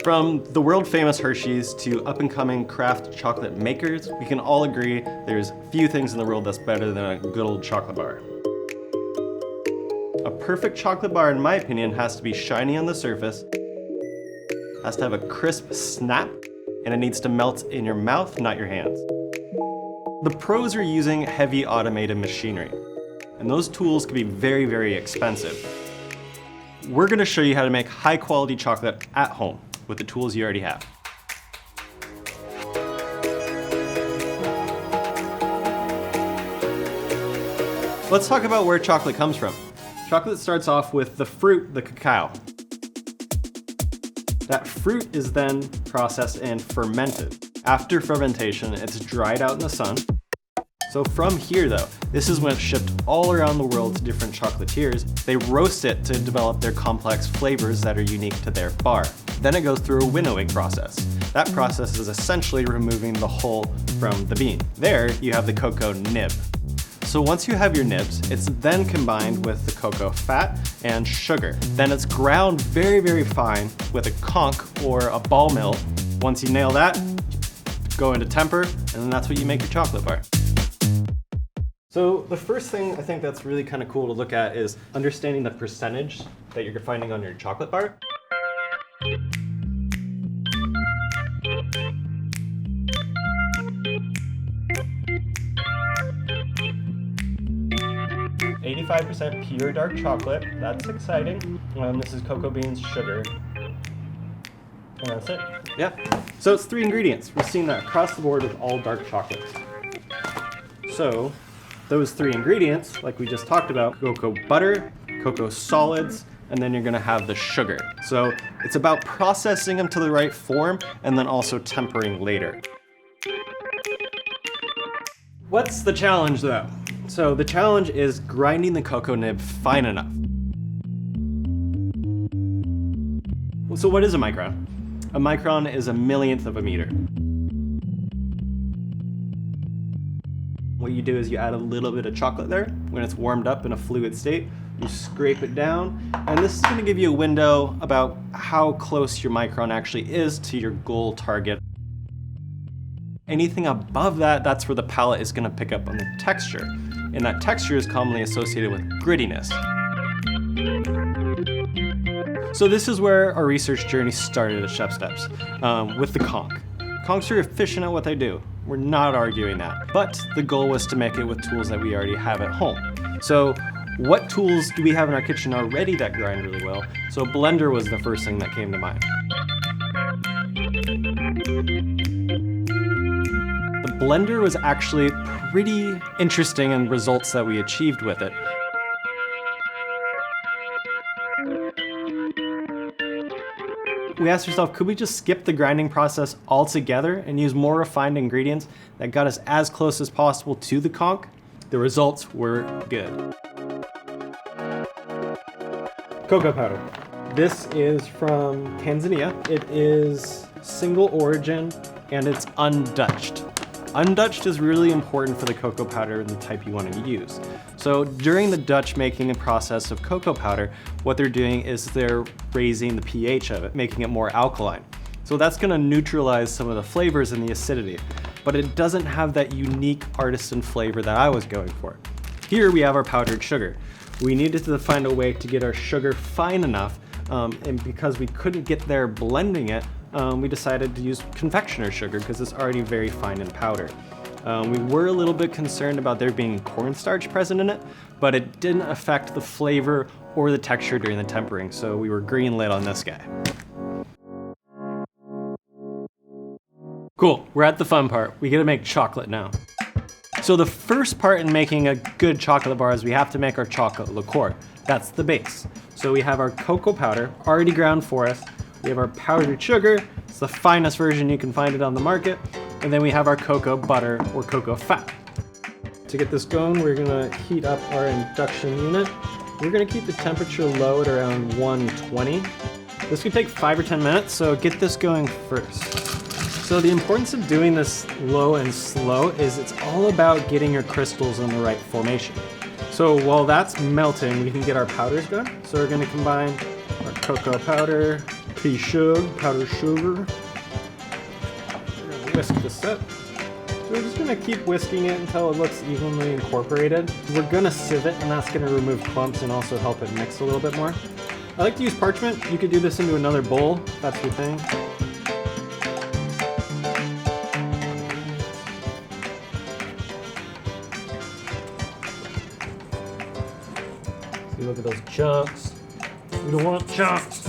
From the world-famous Hershey's to up-and-coming craft chocolate makers, we can all agree there's few things in the world that's better than a good old chocolate bar. A perfect chocolate bar, in my opinion, has to be shiny on the surface, has to have a crisp snap, and it needs to melt in your mouth, not your hands. The pros are using heavy automated machinery, and those tools can be very, very expensive. We're going to show you how to make high-quality chocolate at home with the tools you already have. Let's talk about where chocolate comes from. Chocolate starts off with the fruit, the cacao. That fruit is then processed and fermented. After fermentation, it's dried out in the sun. So from here though, this is when it's shipped all around the world to different chocolatiers. They roast it to develop their complex flavors that are unique to their bar. Then it goes through a winnowing process. That process is essentially removing the hull from the bean. There you have the cocoa nib. So once you have your nibs, it's then combined with the cocoa fat and sugar. Then it's ground very, very fine with a conch or a ball mill. Once you nail that, go into temper, and then that's what you make your chocolate bar. So the first thing I think that's really kind of cool to look at is understanding the percentage that you're finding on your chocolate bar. 85% pure dark chocolate. That's exciting. This is cocoa beans, sugar, and that's it. Yeah. So it's 3 ingredients. We've seen that across the board with all dark chocolates. So those 3 ingredients, like we just talked about, cocoa butter, cocoa solids, and then you're gonna have the sugar. So it's about processing them to the right form and then also tempering later. What's the challenge though? So the challenge is grinding the cocoa nib fine enough. So what is a micron? A micron is a millionth of a meter. What you do is you add a little bit of chocolate there. When it's warmed up in a fluid state, you scrape it down, and this is going to give you a window about how close your micron actually is to your goal target. Anything above that, that's where the palate is going to pick up on the texture, and that texture is commonly associated with grittiness. So this is where our research journey started at ChefSteps, with the conch. Conchs are efficient at what they do. We're not arguing that, but the goal was to make it with tools that we already have at home. So what tools do we have in our kitchen already that grind really well? So a blender was the first thing that came to mind. The blender was actually pretty interesting in results that we achieved with it. We asked ourselves, could we just skip the grinding process altogether and use more refined ingredients that got us as close as possible to the conch? The results were good. Cocoa powder. This is from Tanzania. It is single origin and it's undutched. Undutched is really important for the cocoa powder and the type you want to use. So during the Dutch making process of cocoa powder, what they're doing is they're raising the pH of it, making it more alkaline. So that's going to neutralize some of the flavors and the acidity, but it doesn't have that unique artisan flavor that I was going for. Here we have our powdered sugar. We needed to find a way to get our sugar fine enough, and because we couldn't get there blending it, we decided to use confectioner sugar because it's already very fine in powder. We were a little bit concerned about there being cornstarch present in it, but it didn't affect the flavor or the texture during the tempering, so we were green lit on this guy. Cool, we're at the fun part. We gotta make chocolate now. So the first part in making a good chocolate bar is we have to make our chocolate liqueur. That's the base. So we have our cocoa powder already ground for us. We have our powdered sugar. It's the finest version you can find it on the market. And then we have our cocoa butter or cocoa fat. To get this going, we're gonna heat up our induction unit. We're gonna keep the temperature low at around 120. This could take 5 or 10 minutes, so get this going first. So the importance of doing this low and slow is it's all about getting your crystals in the right formation. So while that's melting, we can get our powders going. So we're gonna combine our cocoa powder, pea sugar, powdered sugar. We're gonna whisk this up. So we're just gonna keep whisking it until it looks evenly incorporated. We're gonna sieve it, and that's gonna remove clumps and also help it mix a little bit more. I like to use parchment. You could do this into another bowl, if that's your thing. See, look at those chunks. We don't want chunks.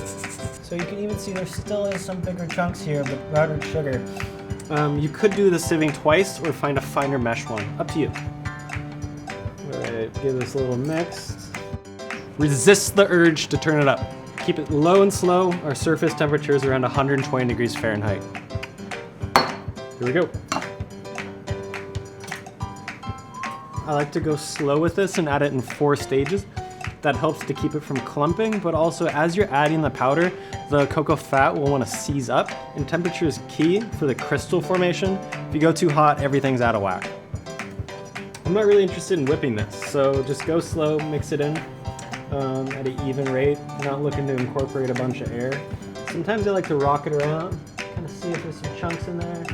So you can even see there still is some bigger chunks here of the powdered sugar. You could do the sieving twice or find a finer mesh one. Up to you. All right, give this a little mix. Resist the urge to turn it up. Keep it low and slow. Our surface temperature is around 120 degrees Fahrenheit. Here we go. I like to go slow with this and add it in 4 stages. That helps to keep it from clumping, but also as you're adding the powder, the cocoa fat will want to seize up, and temperature is key for the crystal formation. If you go too hot, everything's out of whack. I'm not really interested in whipping this, so just go slow, mix it in at an even rate, not looking to incorporate a bunch of air. Sometimes I like to rock it around, kind of see if there's some chunks in there.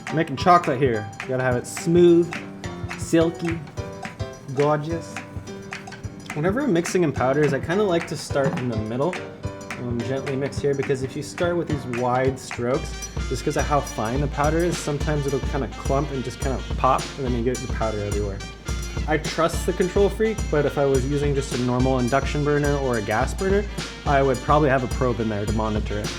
I'm making chocolate here. You gotta have it smooth, silky, gorgeous. Whenever I'm mixing in powders, I kind of like to start in the middle, gently mix here, because if you start with these wide strokes, just because of how fine the powder is, sometimes it'll kind of clump and just kind of pop, and then you get your powder everywhere. I trust the Control Freak, but if I was using just a normal induction burner or a gas burner, I would probably have a probe in there to monitor it.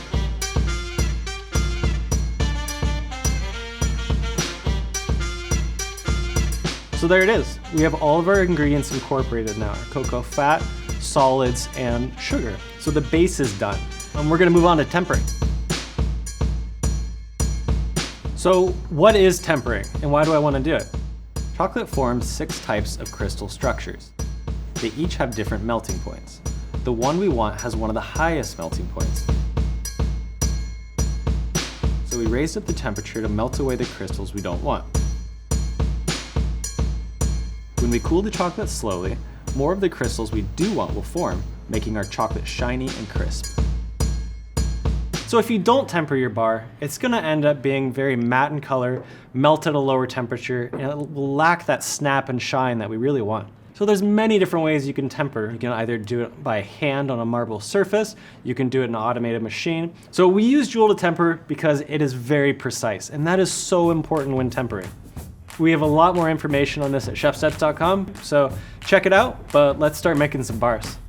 So there it is. We have all of our ingredients incorporated now. Our cocoa fat, solids, and sugar. So the base is done. We're gonna move on to tempering. So what is tempering, and why do I wanna do it? Chocolate forms 6 types of crystal structures. They each have different melting points. The one we want has one of the highest melting points. So we raised up the temperature to melt away the crystals we don't want. When we cool the chocolate slowly, more of the crystals we do want will form, making our chocolate shiny and crisp. So if you don't temper your bar, it's gonna end up being very matte in color, melt at a lower temperature, and it will lack that snap and shine that we really want. So there's many different ways you can temper. You can either do it by hand on a marble surface, you can do it in an automated machine. So we use Joule to temper because it is very precise, and that is so important when tempering. We have a lot more information on this at ChefSteps.com, so check it out, but let's start making some bars.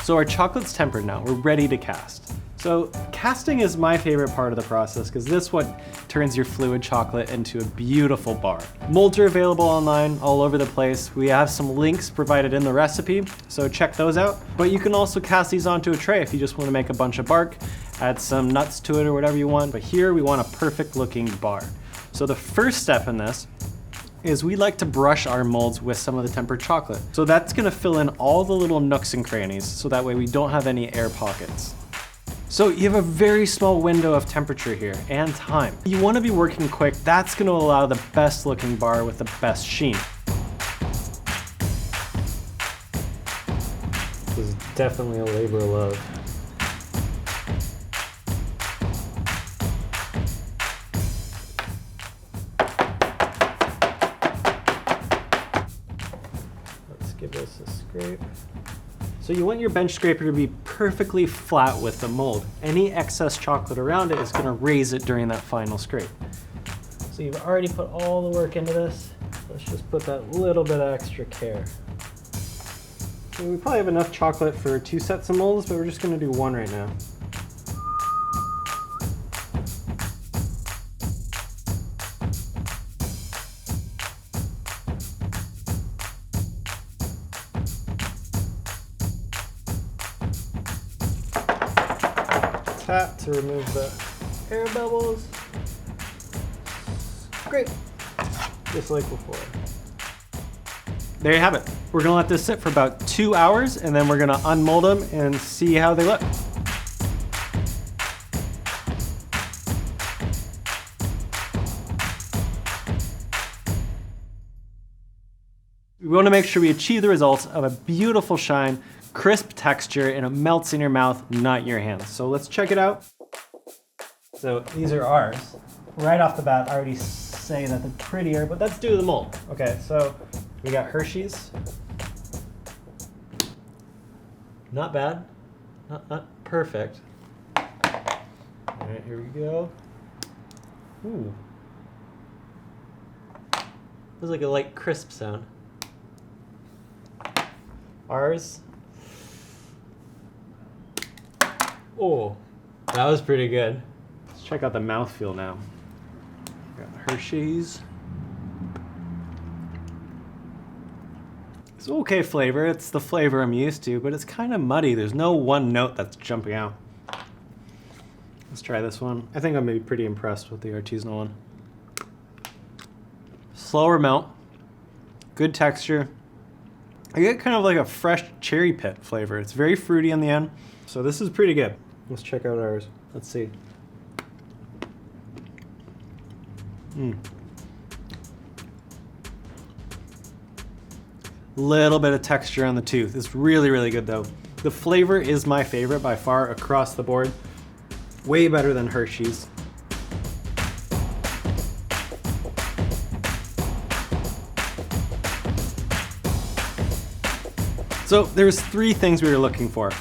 So our chocolate's tempered now, we're ready to cast. So casting is my favorite part of the process because this is what turns your fluid chocolate into a beautiful bar. Molds are available online all over the place. We have some links provided in the recipe, so check those out. But you can also cast these onto a tray if you just want to make a bunch of bark, add some nuts to it or whatever you want, but here we want a perfect looking bar. So the first step in this is we like to brush our molds with some of the tempered chocolate. So that's gonna fill in all the little nooks and crannies, so that way we don't have any air pockets. So you have a very small window of temperature here and time. You wanna be working quick. That's gonna allow the best looking bar with the best sheen. This is definitely a labor of love. Let's give this a scrape. So you want your bench scraper to be perfectly flat with the mold. Any excess chocolate around it is gonna raise it during that final scrape. So you've already put all the work into this. Let's just put that little bit of extra care. So we probably have enough chocolate for 2 sets of molds, but we're just gonna do 1 right now. Tap to remove the air bubbles. Great, just like before. There you have it. We're gonna let this sit for about 2 hours and then we're gonna unmold them and see how they look. We wanna make sure we achieve the results of a beautiful shine, crisp texture and it melts in your mouth, not in your hands. So let's check it out. So these are ours. Right off the bat, I already say that they're prettier, but Let's do the mold. okay, so We got Hershey's. Not bad. Not perfect. All right, here we go. Ooh. Feels like a light crisp sound. Ours. Oh, that was pretty good. Let's check out the mouthfeel now. Got Hershey's. It's okay flavor. It's the flavor I'm used to, but it's kind of muddy. There's no one note that's jumping out. Let's try this one. I think I'm maybe pretty impressed with the artisanal one. Slower melt, good texture. I get kind of like a fresh cherry pit flavor. It's very fruity on the end. So this is pretty good. Let's check out ours. Let's see. Little bit of texture on the tooth. It's really, really good though. The flavor is my favorite by far across the board. Way better than Hershey's. So there's 3 things we were looking for: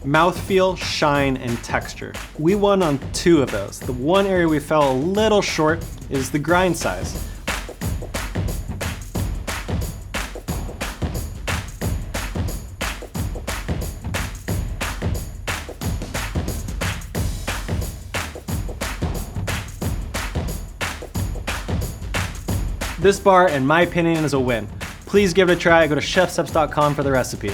mouthfeel, shine, and texture. We won on 2 of those. The one area we fell a little short is the grind size. This bar, in my opinion, is a win. Please give it a try. Go to chefsteps.com for the recipe.